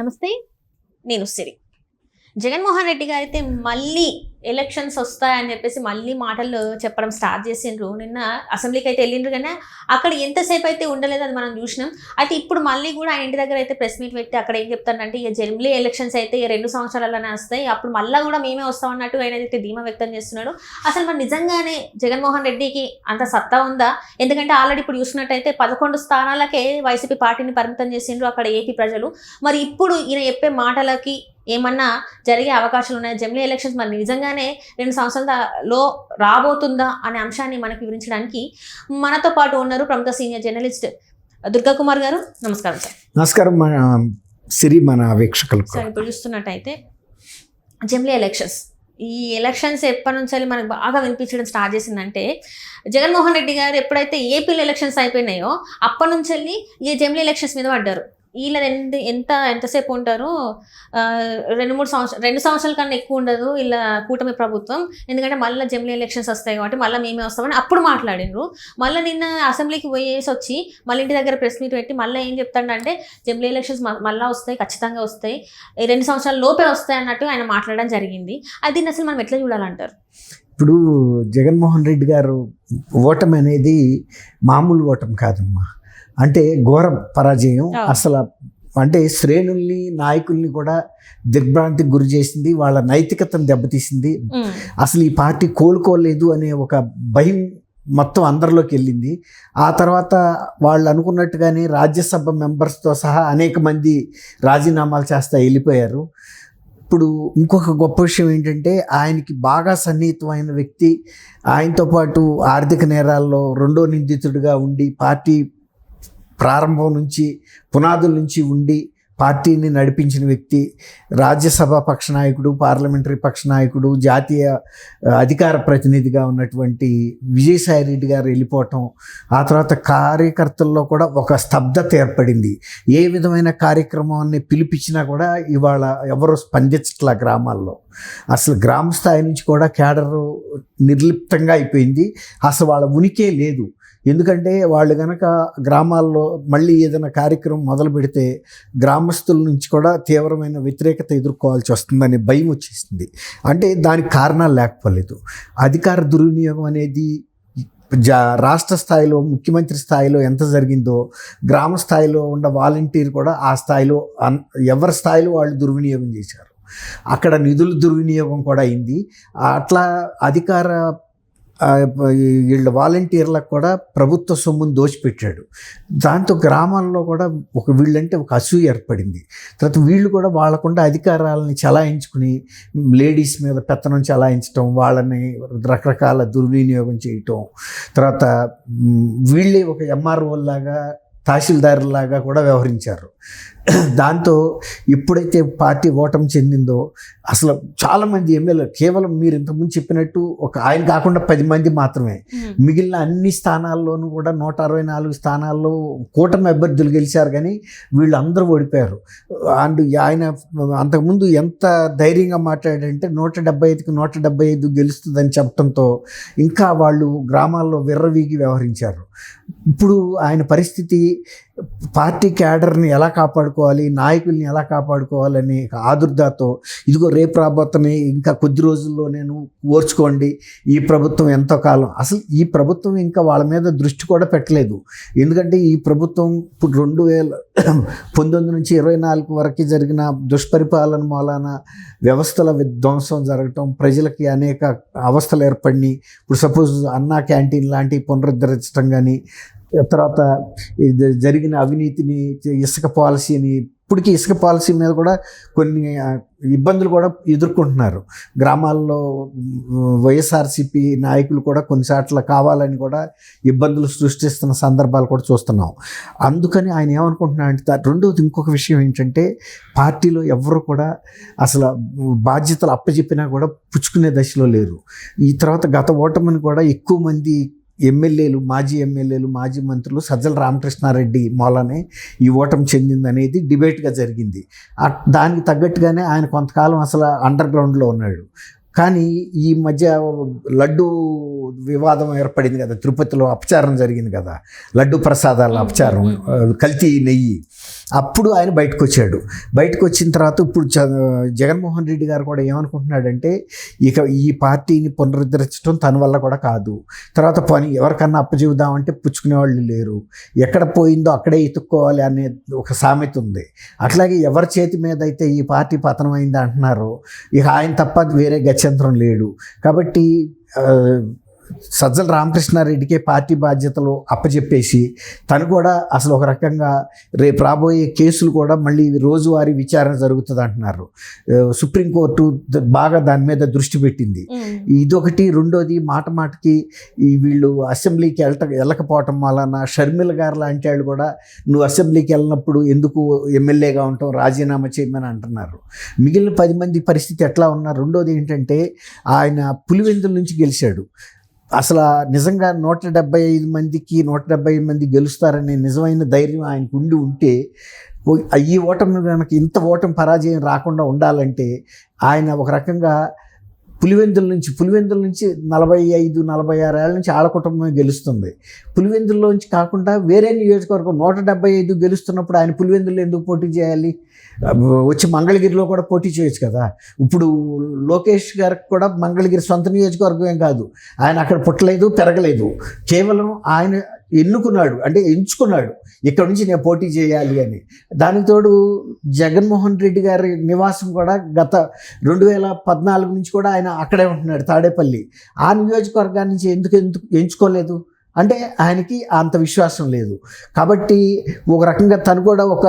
నమస్తే, నేను సిరి. జగన్మోహన్ రెడ్డి గారు అయితే మళ్ళీ ఎలక్షన్స్ వస్తాయని చెప్పేసి మళ్ళీ మాటలు చెప్పడం స్టార్ట్ చేసిండ్రు. నిన్న అసెంబ్లీకి అయితే వెళ్ళిండ్రు, కానీ అక్కడ ఎంతసేపు అయితే ఉండలేదు, అది మనం చూసినాం. అయితే ఇప్పుడు మళ్ళీ కూడా ఆయన ఇంటి దగ్గర అయితే ప్రెస్ మీట్ పెట్టి అక్కడ ఏం చెప్తానంటే, ఇక జమిలీ ఎలక్షన్స్ అయితే 2 సంవత్సరాలనే వస్తాయి, అప్పుడు మళ్ళీ కూడా మేమే వస్తామన్నట్టు ఆయన అయితే ధీమా వ్యక్తం చేస్తున్నాడు. అసలు మరి నిజంగానే జగన్మోహన్ రెడ్డికి అంత సత్తా ఉందా? ఎందుకంటే ఆల్రెడీ ఇప్పుడు చూసినట్టయితే 11 స్థానాలకే వైసీపీ పార్టీని పరిమితం చేసిండ్రు అక్కడ ఏపీ ప్రజలు. మరి ఇప్పుడు ఈయన చెప్పే మాటలకి ఏమన్నా జరిగే అవకాశాలు ఉన్నాయి? జమిలీ ఎలక్షన్స్ మరి నిజంగానే 2 సంవత్సరాలలో రాబోతుందా అనే అంశాన్ని మనకి వివరించడానికి మనతో పాటు ఉన్నారు ప్రముఖ సీనియర్ జర్నలిస్ట్ దుర్గా కుమార్ గారు. నమస్కారం సార్. నమస్కారం సిరి, మన వీక్షకులకు. సార్, ఇప్పుడు చూస్తున్నట్టయితే జమిలీ ఎలక్షన్స్, ఈ ఎలక్షన్స్ ఎప్పటి నుంచి మనకు బాగా వినిపించడం స్టార్ట్ చేసిందంటే, జగన్మోహన్ రెడ్డి గారు ఎప్పుడైతే ఏపీలో ఎలక్షన్స్ అయిపోయినాయో అప్పటి నుంచి ఈ జమిలీ ఎలక్షన్స్ మీద పడ్డారు. వీళ్ళ ఎంతసేపు ఉంటారు, 2 సంవత్సరాల కన్నా ఎక్కువ ఉండదు వీళ్ళ కూటమి ప్రభుత్వం. ఎందుకంటే మళ్ళీ జమిలీ ఎలక్షన్స్ వస్తాయి కాబట్టి మళ్ళీ మేమే వస్తామని అప్పుడు మాట్లాడినరు. మళ్ళీ నిన్న అసెంబ్లీకి పోయేసి వచ్చి మళ్ళీ ఇంటి దగ్గర ప్రెస్ మీట్ పెట్టి మళ్ళీ ఏం చెప్తాడంటే, జమిలీ ఎలక్షన్స్ మళ్ళీ వస్తాయి, ఖచ్చితంగా వస్తాయి, 2 సంవత్సరాల లోపే వస్తాయి అన్నట్టు ఆయన మాట్లాడడం జరిగింది. అది అసలు మనం ఎట్లా చూడాలంటారు? ఇప్పుడు జగన్మోహన్ రెడ్డి గారు ఓటమి అనేది మామూలు ఓటమి కాదమ్మా, అంటే ఘోర పరాజయం. అసలు అంటే శ్రేణుల్ని, నాయకుల్ని కూడా దిగ్భ్రాంతికి గురి చేసింది, వాళ్ళ నైతికతను దెబ్బతీసింది. అసలు ఈ పార్టీ కోలుకోలేదు అనే ఒక భయం మొత్తం అందరిలోకి వెళ్ళింది. ఆ తర్వాత వాళ్ళు అనుకున్నట్టుగానే రాజ్యసభ మెంబర్స్తో సహా అనేక మంది రాజీనామాలు చేస్తా వెళ్ళిపోయారు. ఇప్పుడు ఇంకొక గొప్ప విషయం ఏంటంటే, ఆయనకి బాగా సన్నిహితమైన వ్యక్తి, ఆయనతో పాటు ఆర్థిక నేరాల్లో 2వ నిందితుడిగా ఉండి పార్టీ ప్రారంభం నుంచి పునాదుల నుంచి ఉండి పార్టీని నడిపించిన వ్యక్తి, రాజ్యసభ పక్ష నాయకుడు, పార్లమెంటరీ పక్ష నాయకుడు, జాతీయ అధికార ప్రతినిధిగా ఉన్నటువంటి విజయసాయి రెడ్డి గారు వెళ్ళిపోవటం, ఆ తర్వాత కార్యకర్తల్లో కూడా ఒక స్తబ్దత ఏర్పడింది. ఏ విధమైన కార్యక్రమాన్ని పిలిపించినా కూడా ఇవాళ ఎవరో స్పందించట్లా గ్రామాల్లో. అసలు గ్రామ స్థాయి నుంచి కూడా క్యాడరు నిర్లిప్తంగా అయిపోయింది, అసలు వాళ్ళ ఉనికే లేదు. ఎందుకంటే వాళ్ళు కనుక గ్రామాల్లో మళ్ళీ ఏదైనా కార్యక్రమం మొదలు పెడితే గ్రామస్తుల నుంచి కూడా తీవ్రమైన వ్యతిరేకత ఎదుర్కోవాల్సి వస్తుందనే భయం వచ్చేసింది. అంటే దానికి కారణాలు లేకపోలేదు. అధికార దుర్వినియోగం అనేది రాష్ట్ర స్థాయిలో, ముఖ్యమంత్రి స్థాయిలో ఎంత జరిగిందో, గ్రామ స్థాయిలో ఉన్న వాలంటీర్ కూడా ఆ స్థాయిలో ఎవరి స్థాయిలో వాళ్ళు దుర్వినియోగం చేశారు. అక్కడ నిధుల దుర్వినియోగం కూడా అయింది. అట్లా అధికార వీళ్ళ వాలంటీర్లకు కూడా ప్రభుత్వ సొమ్మును దోచిపెట్టాడు. దాంతో గ్రామాల్లో కూడా వీళ్ళంటే ఒక అసూయ ఏర్పడింది. తర్వాత వీళ్ళు కూడా వాళ్ళకుండా అధికారాలని చలాయించుకుని లేడీస్ మీద పెత్తనం చలాయించడం, వాళ్ళని రకరకాల దుర్వినియోగం చేయటం, తర్వాత వీళ్ళే ఒక ఎంఆర్ఓ లాగా, తహసీల్దారులాగా కూడా వ్యవహరించారు. దాంతో ఎప్పుడైతే పార్టీ ఓటమి చెందిందో అసలు చాలామంది ఎమ్మెల్యేలు, కేవలం మీరు ఇంతకుముందు చెప్పినట్టు ఒక ఆయన కాకుండా 10 మంది మాత్రమే, మిగిలిన అన్ని స్థానాల్లోనూ కూడా 164 స్థానాల్లో కూటమి అభ్యర్థులు గెలిచారు, కానీ వీళ్ళందరూ ఓడిపోయారు. అండ్ ఆయన అంతకుముందు ఎంత ధైర్యంగా మాట్లాడంటే 175కి 175 గెలుస్తుందని చెప్పడంతో ఇంకా వాళ్ళు గ్రామాల్లో విర్రవీగి వ్యవహరించారు. ఇప్పుడు ఆయన పరిస్థితి, పార్టీ క్యాడర్ని ఎలా కాపాడుకోవాలి, నాయకుల్ని ఎలా కాపాడుకోవాలని ఆదుర్దాతో, ఇదిగో రేపు రాబోతున్నాయి, ఇంకా కొద్ది రోజుల్లో నేను ఓర్చుకోండి, ఈ ప్రభుత్వం ఎంతో కాలం, అసలు ఈ ప్రభుత్వం ఇంకా వాళ్ళ మీద దృష్టి కూడా పెట్టలేదు. ఎందుకంటే ఈ ప్రభుత్వం ఇప్పుడు 2019 నుంచి 24 వరకు జరిగిన దుష్పరిపాలన మూలాన వ్యవస్థల విధ్వంసం జరగటం, ప్రజలకి అనేక అవస్థలు ఏర్పడినాయి. ఇప్పుడు సపోజ్ అన్నా క్యాంటీన్ లాంటివి పునరుద్ధరించడం కానీ, తర్వాత జరిగిన అవినీతిని, ఇసుక పాలసీని, ఇప్పటికీ ఇసుక పాలసీ మీద కూడా కొన్ని ఇబ్బందులు కూడా ఎదుర్కొంటున్నారు గ్రామాల్లో. వైఎస్ఆర్సీపీ నాయకులు కూడా కొన్నిసార్లు కావాలని కూడా ఇబ్బందులు సృష్టిస్తున్న సందర్భాలు కూడా చూస్తున్నాం. అందుకని ఆయన ఏమనుకుంటున్నారంటే, రెండవది ఇంకొక విషయం ఏంటంటే, పార్టీలో ఎవరు కూడా అసలు బాధ్యతలు అప్పచెప్పినా కూడా పుచ్చుకునే దశలో లేరు. ఈ తర్వాత గత ఓటమిని కూడా ఎక్కువ మంది ఎమ్మెల్యేలు, మాజీ ఎమ్మెల్యేలు, మాజీ మంత్రులు సజ్జల రామకృష్ణారెడ్డి మూలనే ఈ ఓటమి చెందిందనేది డిబేట్గా జరిగింది. దానికి తగ్గట్టుగానే ఆయన కొంతకాలం అసలు అండర్ గ్రౌండ్లో ఉన్నాడు. కానీ ఈ మధ్య లడ్డు వివాదం ఏర్పడింది కదా, తిరుపతిలో అపచారం జరిగింది కదా, లడ్డు ప్రసాదాల అపచారం, కల్తీ నెయ్యి. అప్పుడు ఆయన బయటకు వచ్చాడు. బయటకు వచ్చిన తర్వాత ఇప్పుడు జగన్మోహన్ రెడ్డి గారు కూడా ఏమనుకుంటున్నాడంటే, ఇక ఈ పార్టీని పునరుద్ధరించడం తన వల్ల కూడా కాదు, తర్వాత పని ఎవరికన్నా అప్పచెబుదామంటే పుచ్చుకునే వాళ్ళు లేరు, ఎక్కడ పోయిందో అక్కడే ఎత్తుక్కోవాలి అనే ఒక సామెత ఉంది. అట్లాగే ఎవరి చేతి మీద అయితే ఈ పార్టీ పతనం అయింది అంటున్నారో, ఇక ఆయన తప్ప వేరే గత్యంతరం లేడు. కాబట్టి సజ్జల రామకృష్ణారెడ్డికే పార్టీ బాధ్యతలు అప్పచెప్పేసి తను కూడా అసలు ఒక రకంగా రేపు రాబోయే కేసులు కూడా మళ్ళీ రోజువారీ విచారణ జరుగుతుంది అంటున్నారు. సుప్రీంకోర్టు బాగా దాని మీద దృష్టి పెట్టింది. ఇదొకటి. రెండోది, మాటకి ఈ వీళ్ళు అసెంబ్లీకి వెళ్ళకపోవటం వలన షర్మిల గారు లాంటి వాళ్ళు కూడా నువ్వు అసెంబ్లీకి వెళ్ళినప్పుడు ఎందుకు ఎమ్మెల్యేగా ఉంటావు, రాజీనామా చేయమని అంటున్నారు. మిగిలిన 10 మంది పరిస్థితి ఎట్లా ఉన్నారు? రెండోది ఏంటంటే, ఆయన పులివెందుల నుంచి గెలిచాడు. అసలు నిజంగా 175 మందికి 175 మంది గెలుస్తారనే నిజమైన ధైర్యం ఆయనకు ఉంటే, ఈ ఓటమి కనుక ఇంత ఓటమి పరాజయం రాకుండా ఉండాలంటే ఆయన ఒక రకంగా పులివెందుల నుంచి 45-46 ఏళ్ళ నుంచి ఆళ్ళ కుటుంబమే గెలుస్తుంది. పులివెందుల్లోంచి కాకుండా వేరే నియోజకవర్గం 175 గెలుస్తున్నప్పుడు ఆయన పులివెందుల్లో ఎందుకు పోటీ చేయాలి? వచ్చి మంగళగిరిలో కూడా పోటీ చేయొచ్చు కదా. ఇప్పుడు లోకేష్ గారికి కూడా మంగళగిరి సొంత నియోజకవర్గం కాదు, ఆయన అక్కడ పుట్టలేదు, పెరగలేదు. కేవలం ఆయన ఎంచుకున్నాడు ఇక్కడ నుంచి నేను పోటీ చేయాలి అని. దానికి తోడు జగన్మోహన్ రెడ్డి గారి నివాసం కూడా గత 2014 నుంచి కూడా ఆయన అక్కడే ఉంటున్నాడు, తాడేపల్లి. ఆ నియోజకవర్గాన్ని నుంచి ఎందుకు ఎంచుకోలేదు అంటే ఆయనకి అంత విశ్వాసం లేదు. కాబట్టి ఒక రకంగా తను కూడా ఒక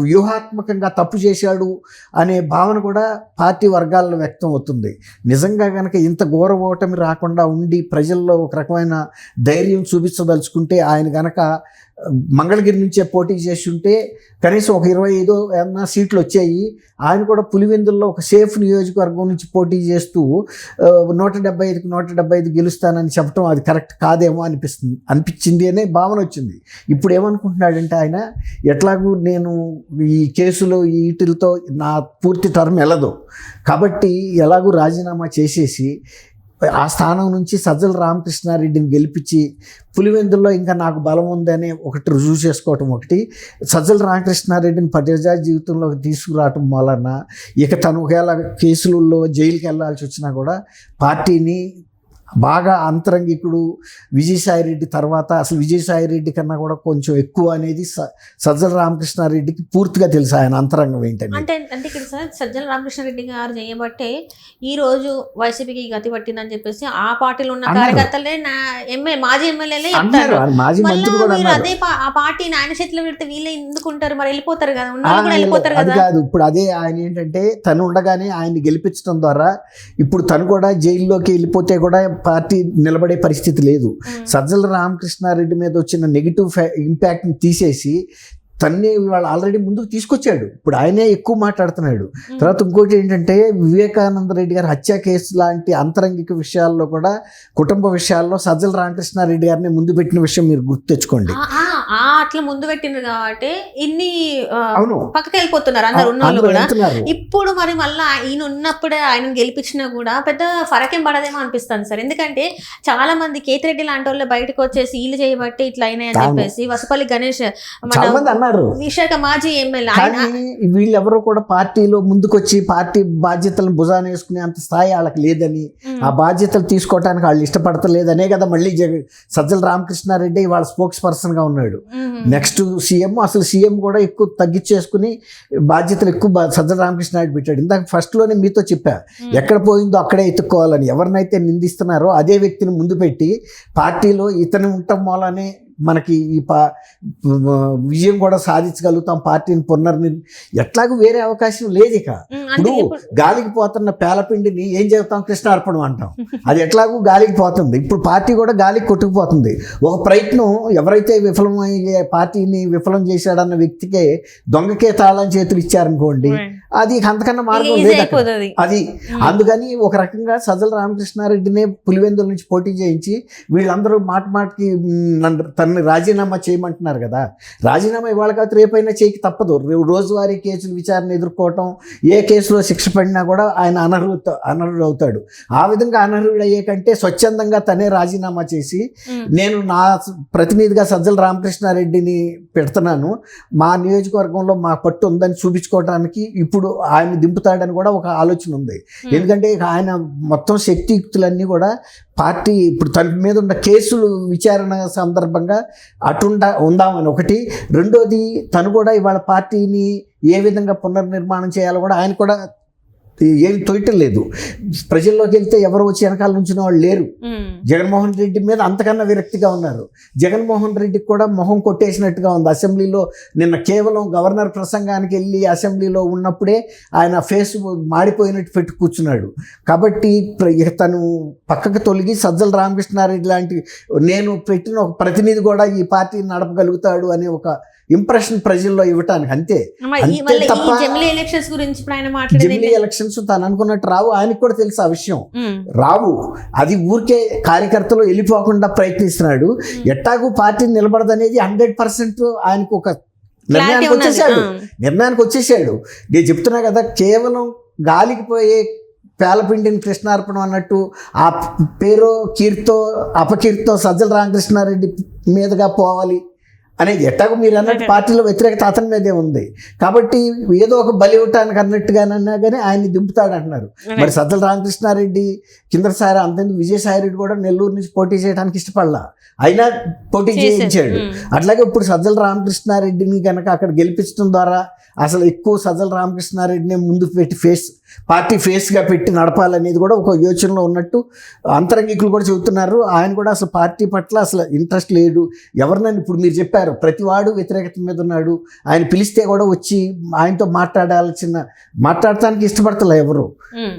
వ్యూహాత్మకంగా తప్పు చేశాడు అనే భావన కూడా పార్టీ వర్గాల్లో వ్యక్తం అవుతుంది. నిజంగా కనుక ఇంత ఘోర ఓటమి రాకుండా ఉండి ప్రజల్లో ఒక రకమైన ధైర్యం చూపించదలుచుకుంటే ఆయన కనుక మంగళగిరి నుంచే పోటీ చేసి ఉంటే కనీసం ఒక 25 ఏమన్నా సీట్లు వచ్చాయి. ఆయన కూడా పులివెందుల్లో ఒక సేఫ్ నియోజకవర్గం నుంచి పోటీ చేస్తూ 175కి 175 గెలుస్తానని చెప్పడం అది కరెక్ట్ కాదేమో అనిపించింది అనే భావన వచ్చింది. ఇప్పుడు ఏమనుకుంటున్నాడంటే, ఆయన ఎట్లాగూ నేను ఈ కేసులో వీటితో నా పూర్తి టర్మ్ వెళ్ళదు కాబట్టి ఎలాగూ రాజీనామా చేసేసి ఆ స్థానం నుంచి సజ్జల రామకృష్ణారెడ్డిని గెలిపించి పులివెందుల్లో ఇంకా నాకు బలం ఉందని ఒకటి రుజువు చేసుకోవటం ఒకటి, సజ్జల రామకృష్ణారెడ్డిని ప్రజా జీవితంలోకి తీసుకురావటం వలన ఇక తను ఒకవేళ కేసులలో జైలుకి వెళ్ళాల్సి వచ్చినా కూడా పార్టీని బాగా అంతరంగికుడు విజయసాయిరెడ్డి తర్వాత అసలు విజయసాయిరెడ్డి కన్నా కూడా కొంచెం ఎక్కువ అనేది సజ్జల రామకృష్ణారెడ్డికి పూర్తిగా తెలుసు ఆయన అంతరంగం ఏంటని. అంటే ఇక్కడ సార్ సజ్జల రామకృష్ణారెడ్డి గారు చేయబట్టే ఈ రోజు వైసీపీకి గతి పట్టిందని చెప్పేసి ఆ పార్టీలో ఉన్న కార్యకర్తలే మాజీ ఎమ్మెల్యేలే చెప్తారు. అదే ఆ పార్టీని ఆయన చేతిలో పెడితే వీళ్ళే ఎందుకుంటారు, మరి వెళ్ళిపోతారు కదా, వెళ్ళిపోతారు కదా. కాదు, ఇప్పుడు అదే ఆయన ఏంటంటే తను ఉండగానే ఆయన్ని గెలిపించడం ద్వారా ఇప్పుడు తను కూడా జైల్లోకి వెళ్ళిపోతే కూడా పార్టీ నిలబడే పరిస్థితి లేదు. సజ్జల రామకృష్ణారెడ్డి మీద వచ్చిన నెగిటివ్ ఇంపాక్ట్ని తీసేసి తన్నే వాళ్ళు ఆల్రెడీ ముందుకు తీసుకొచ్చాడు. ఇప్పుడు ఆయనే ఎక్కువ మాట్లాడుతున్నాడు. తర్వాత ఇంకోటి ఏంటంటే, వివేకానంద రెడ్డి గారి హత్య కేసు లాంటి అంతరంగిక విషయాల్లో కూడా కుటుంబ విషయాల్లో సజ్జల రామకృష్ణారెడ్డి గారిని ముందు పెట్టిన విషయం మీరు గుర్తు తెచ్చుకోండి. అట్లా ముందు పెట్టిండ్రు కాబట్టి ఇన్ని పక్కకి వెళ్ళిపోతున్నారు అందరు ఉన్నోళ్ళు కూడా. ఇప్పుడు మరి మళ్ళీ ఈయన ఉన్నప్పుడే ఆయన గెలిపించినా కూడా పెద్ద ఫరకేం పడదేమో అనిపిస్తుంది సార్. ఎందుకంటే చాలా మంది కేతిరెడ్డి లాంటి వాళ్ళు బయటకు వచ్చేసి వీళ్ళు చేయబట్టి ఇట్లా అయినాయని చెప్పేసి వసపల్లి గణేష్ విశాఖ మాజీ ఎమ్మెల్యే వీళ్ళెవరూ కూడా పార్టీలో ముందుకొచ్చి పార్టీ బాధ్యతలను భుజాన వేసుకునే అంత స్థాయి వాళ్ళకి లేదని, ఆ బాధ్యతలు తీసుకోవడానికి వాళ్ళు ఇష్టపడతలేదనే కదా మళ్ళీ సజ్జల రామకృష్ణారెడ్డి వాళ్ళ స్పోక్స్ పర్సన్ గా ఉన్నాడు. నెక్స్ట్ సీఎం, అసలు సీఎం కూడా ఎక్కువ తగ్గించేసుకుని బాధ్యతలు ఎక్కువ సజ్జల రామకృష్ణారెడ్డి పెట్టాడు. ఇందాక ఫస్ట్ లోనే మీతో చెప్పా, ఎక్కడ పోయిందో అక్కడే ఎత్తుక్కోవాలని. ఎవరినైతే నిందిస్తున్నారో అదే వ్యక్తిని ముందు పెట్టి పార్టీలో ఇతను ఉండటం వల్లనే మనకి ఈ విజయం కూడా సాధించగలుగుతాం, పార్టీని ఎట్లాగూ వేరే అవకాశం లేదు. ఇక ఇప్పుడు గాలికి పోతున్న పేలపిండిని ఏం చెబుతాం, కృష్ణార్పణం అంటాం. అది ఎట్లాగూ గాలికి పోతుంది. ఇప్పుడు పార్టీ కూడా గాలికి కొట్టుకుపోతుంది. ఒక ప్రయత్నం ఎవరైతే విఫలమయ్యే పార్టీని విఫలం చేశాడన్న వ్యక్తికే దొంగకే తాళం చేతులు ఇచ్చారనుకోండి, అది అంతకన్నా మార్గం లేదు అది. అందుకని ఒక రకంగా సజ్జల రామకృష్ణారెడ్డినే పులివెందుల నుంచి పోటీ చేయించి వీళ్ళందరూ మాటికి తనని రాజీనామా చేయమంటున్నారు కదా, రాజీనామా ఇవాళ కాదు రేపైనా చేయకి తప్పదు. రోజువారీ కేసులు విచారణ ఎదుర్కోవటం, ఏ కేసులో శిక్ష పడినా కూడా ఆయన అనర్హుడు అవుతాడు. ఆ విధంగా అనర్హుడు అయ్యే కంటే స్వచ్ఛందంగా తనే రాజీనామా చేసి నేను నా ప్రతినిధిగా సజ్జల రామకృష్ణారెడ్డిని పెడుతున్నాను, మా నియోజకవర్గంలో మా పట్టు ఉందని చూపించుకోవడానికి ఇప్పుడు ఆయన దింపుతాడని కూడా ఒక ఆలోచన ఉంది. ఎందుకంటే ఆయన మొత్తం శక్తియుక్తులన్నీ కూడా పార్టీ ఇప్పుడు తన మీద ఉన్న కేసులు విచారణ సందర్భంగా ఉందామని ఒకటి. రెండోది తను కూడా ఇవాళ పార్టీని ఏ విధంగా పునర్నిర్మాణం చేయాలో కూడా ఆయన కూడా ఏమి తోయటం లేదు. ప్రజల్లోకి వెళ్తే ఎవరు వచ్చి వెనకాల నుంచిన వాళ్ళు లేరు. జగన్మోహన్ రెడ్డి మీద అంతకన్నా విరక్తిగా ఉన్నారు. జగన్మోహన్ రెడ్డికి కూడా మొహం కొట్టేసినట్టుగా ఉంది. అసెంబ్లీలో నిన్న కేవలం గవర్నర్ ప్రసంగానికి వెళ్ళి అసెంబ్లీలో ఉన్నప్పుడే ఆయన ఫేస్ మాడిపోయినట్టు పెట్టి కూర్చున్నాడు. కాబట్టి ఇక తను పక్కకు తొలగి సజ్జల రామకృష్ణారెడ్డి లాంటి నేను పెట్టిన ఒక ప్రతినిధి కూడా ఈ పార్టీని నడపగలుగుతాడు అనే ఒక ఇంప్రెషన్ ప్రజల్లో ఇవ్వటానికి అంతే తప్ప జమిలీ ఎలక్షన్స్ తను అనుకున్నట్టు రావు. ఆయనకు కూడా తెలుసు ఆ విషయం, రావు. అది ఊరికే కార్యకర్తలు వెళ్ళిపోకుండా ప్రయత్నిస్తున్నాడు. ఎట్టాగు పార్టీని నిలబడదనేది 100% ఆయనకు ఒక నిర్ణయానికి వచ్చేసాడు. నేను చెప్తున్నా కదా, కేవలం గాలికి పోయే పేలపిండిని కృష్ణార్పణం అన్నట్టు ఆ పేరు కీర్తితో అపకీర్తితో సజ్జల రామకృష్ణారెడ్డి మీదుగా పోవాలి అనేది ఎట్టాగో మీరు అన్నట్టు పార్టీలో వ్యతిరేకత అతని మీదే ఉంది. కాబట్టి ఏదో ఒక బలి ఇవ్వటానికి అన్నట్టుగానన్నా కానీ ఆయన్ని దింపుతాడు అంటున్నారు. మరి సజ్జల రామకృష్ణారెడ్డి కిందసారి అంతేందుకు విజయసాయి రెడ్డి కూడా నెల్లూరు నుంచి పోటీ చేయడానికి ఇష్టపడలా, అయినా పోటీ చేయించాడు. అట్లాగే ఇప్పుడు సజ్జల రామకృష్ణారెడ్డిని కనుక అక్కడ గెలిపించడం ద్వారా అసలు ఎక్కువ సజ్జల రామకృష్ణారెడ్డిని ముందు పెట్టి పార్టీ ఫేస్గా పెట్టి నడపాలనేది కూడా ఒక యోచనలో ఉన్నట్టు అంతరంగికులు కూడా చెబుతున్నారు. ఆయన కూడా అసలు పార్టీ పట్ల అసలు ఇంట్రెస్ట్ లేడు. ఎవరినైనా ఇప్పుడు మీరు చెప్పారు ప్రతివాడు వ్యతిరేకత మీద ఉన్నాడు, ఆయన పిలిస్తే కూడా వచ్చి ఆయనతో మాట్లాడటానికి ఇష్టపడతలే ఎవరు.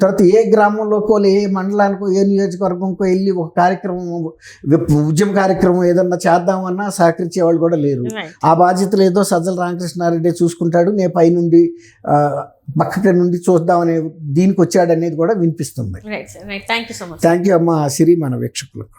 తర్వాత ఏ గ్రామంలోకో ఏ మండలానికో ఏ నియోజకవర్గంకో వెళ్ళి ఒక కార్యక్రమం ఉద్యమ కార్యక్రమం ఏదన్నా చేద్దామన్నా సహకరించే వాళ్ళు కూడా లేరు. ఆ బాధ్యతలు ఏదో సజ్జల రామకృష్ణారెడ్డి చూసుకుంటాడు, నేను పైనుండి పక్కకి నుండి చూద్దామనే దీనికి వచ్చాడనేది కూడా వినిపిస్తుంది. థ్యాంక్ యూ అమ్మా సిరి మన వీక్షకులకు.